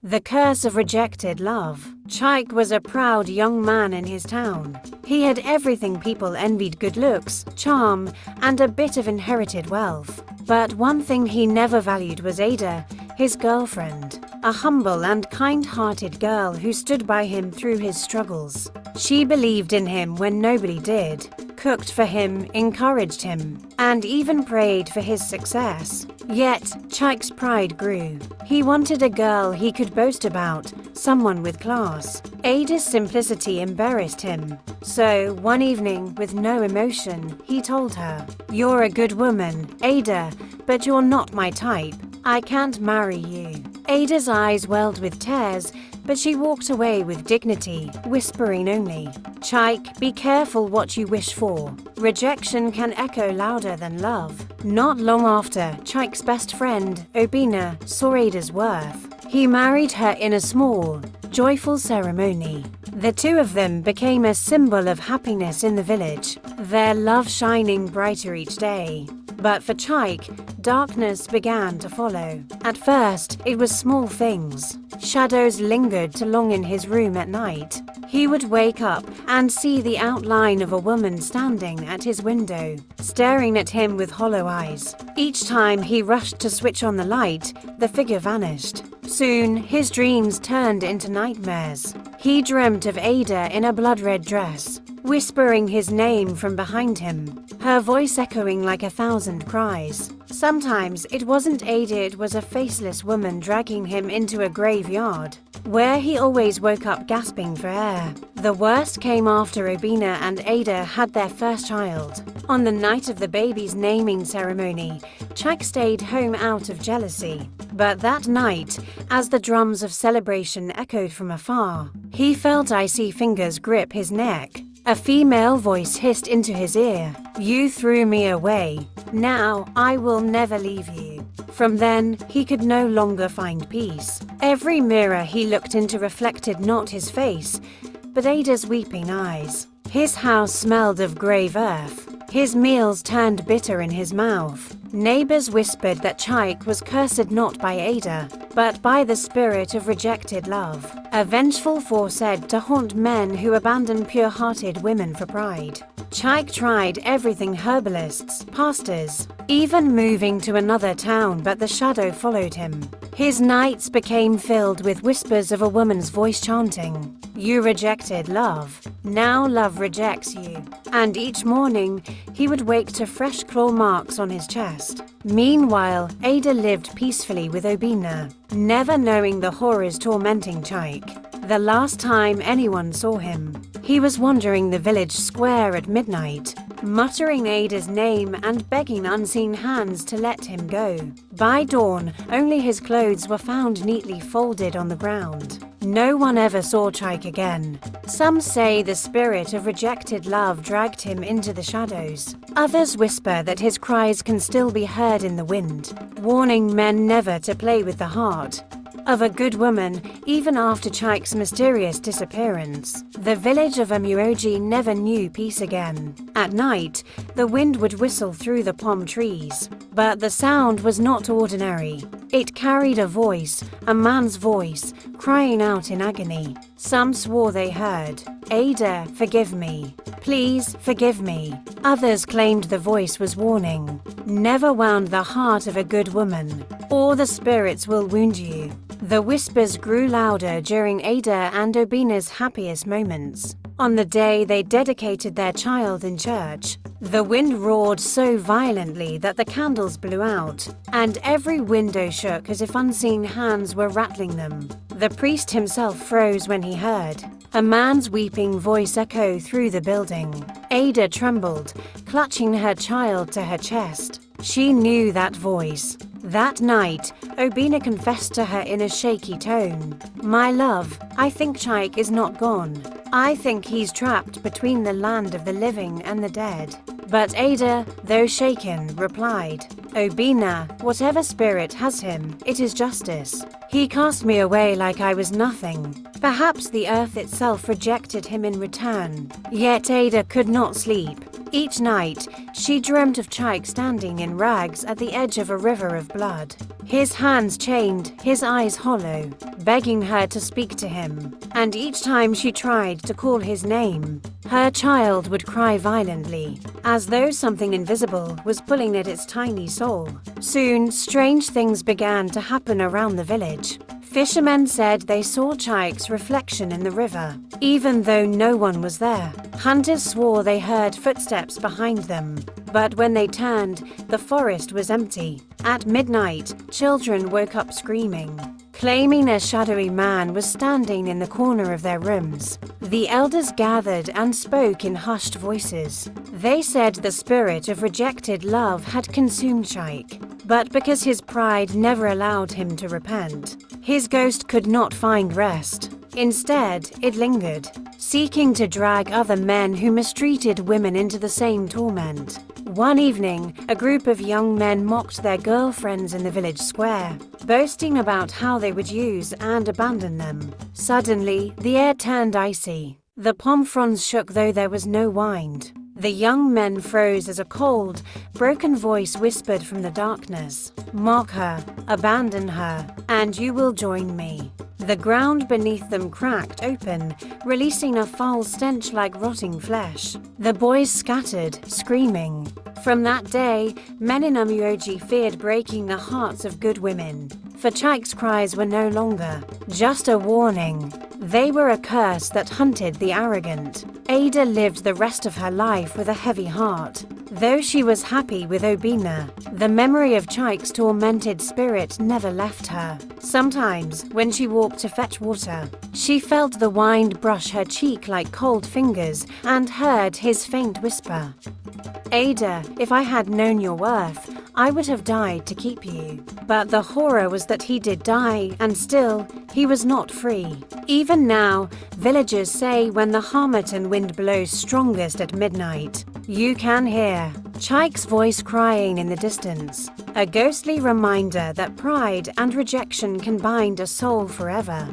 The curse of rejected love. Chike was a proud young man in his town. He had everything people envied: good looks, charm, and a bit of inherited wealth. But one thing he never valued was Ada, his girlfriend, a humble and kind-hearted girl who stood by him through his struggles. She believed in him when nobody did, cooked for him, encouraged him, and even prayed for his success. Yet, Chike's pride grew. He wanted a girl he could boast about, someone with class. Ada's simplicity embarrassed him. So, one evening, with no emotion, he told her, "You're a good woman, Ada, but you're not my type. I can't marry you." Ada's eyes welled with tears, but she walked away with dignity, whispering only, "Chike, be careful what you wish for. Rejection can echo louder than love." Not long after, Chike's best friend, Obina, saw Ada's worth. He married her in a small, joyful ceremony. The two of them became a symbol of happiness in the village, their love shining brighter each day. But for Chike, darkness began to follow. At first, it was small things. Shadows lingered too long in his room at night. He would wake up and see the outline of a woman standing at his window, staring at him with hollow eyes. Each time he rushed to switch on the light, the figure vanished. Soon, his dreams turned into nightmares. He dreamt of Ada in a blood-red dress, whispering his name from behind him, her voice echoing like 1,000 cries. Sometimes it wasn't Ada, it was a faceless woman dragging him into a graveyard, where he always woke up gasping for air. The worst came after Obina and Ada had their first child. On the night of the baby's naming ceremony, Chike stayed home out of jealousy. But that night, as the drums of celebration echoed from afar, he felt icy fingers grip his neck. A female voice hissed into his ear, "You threw me away. Now I will never leave you." From then, he could no longer find peace. Every mirror he looked into reflected not his face, but Ada's weeping eyes. His house smelled of grave earth. His meals turned bitter in his mouth. Neighbors whispered that Chike was cursed not by Ada, but by the spirit of rejected love, a vengeful force said to haunt men who abandon pure-hearted women for pride. Chike tried everything: herbalists, pastors, even moving to another town, but the shadow followed him. His nights became filled with whispers of a woman's voice chanting, "You rejected love. Now love rejects you." And each morning, he would wake to fresh claw marks on his chest. Meanwhile, Ada lived peacefully with Obina, never knowing the horrors tormenting Chike. The last time anyone saw him, he was wandering the village square at midnight, muttering Ada's name and begging unseen hands to let him go. By dawn, only his clothes were found neatly folded on the ground. No one ever saw Chike again. Some say the spirit of rejected love dragged him into the shadows. Others whisper that his cries can still be heard in the wind, warning men never to play with the heart of a good woman, even after Chike's mysterious disappearance. The village of Amuoji never knew peace again. At night, the wind would whistle through the palm trees, but the sound was not ordinary. It carried a voice, a man's voice, crying out in agony. Some swore they heard, "Ada, forgive me. Please, forgive me." Others claimed the voice was warning, "Never wound the heart of a good woman, or the spirits will wound you." The whispers grew louder during Ada and Obina's happiest moments. On the day they dedicated their child in church, the wind roared so violently that the candles blew out, and every window shook as if unseen hands were rattling them. The priest himself froze when he heard a man's weeping voice echo through the building. Ada trembled, clutching her child to her chest. She knew that voice. That night, Obina confessed to her in a shaky tone, "My love, I think Chike is not gone. I think he's trapped between the land of the living and the dead." But Ada, though shaken, replied, "Obina, whatever spirit has him, it is justice. He cast me away like I was nothing. Perhaps the earth itself rejected him in return." Yet Ada could not sleep. Each night, she dreamt of Chike standing in rags at the edge of a river of blood. His hands chained, his eyes hollow, begging her to speak to him. And each time she tried to call his name, her child would cry violently, as though something invisible was pulling at its tiny soul. Soon, strange things began to happen around the village. Fishermen said they saw Chike's reflection in the river, even though no one was there. Hunters swore they heard footsteps behind them, but when they turned, the forest was empty. At midnight, children woke up screaming, claiming a shadowy man was standing in the corner of their rooms. The elders gathered and spoke in hushed voices. They said the spirit of rejected love had consumed Chike, but because his pride never allowed him to repent, his ghost could not find rest. Instead, it lingered, seeking to drag other men who mistreated women into the same torment. One evening, a group of young men mocked their girlfriends in the village square, boasting about how they would use and abandon them. Suddenly, the air turned icy. The palm fronds shook though there was no wind. The young men froze as a cold, broken voice whispered from the darkness, "Mock her, abandon her, and you will join me." The ground beneath them cracked open, releasing a foul stench like rotting flesh. The boys scattered, screaming. From that day, men in Amuoji feared breaking the hearts of good women, for Chike's cries were no longer just a warning. They were a curse that hunted the arrogant. Ada lived the rest of her life with a heavy heart. Though she was happy with Obina, the memory of Chike's tormented spirit never left her. Sometimes, when she walked to fetch water, she felt the wind brush her cheek like cold fingers and heard his faint whisper, "Ada, if I had known your worth, I would have died to keep you." But the horror was that he did die, and still, he was not free. Even now, villagers say when the Harmattan wind blows strongest at midnight, you can hear Chike's voice crying in the distance, a ghostly reminder that pride and rejection can bind a soul forever.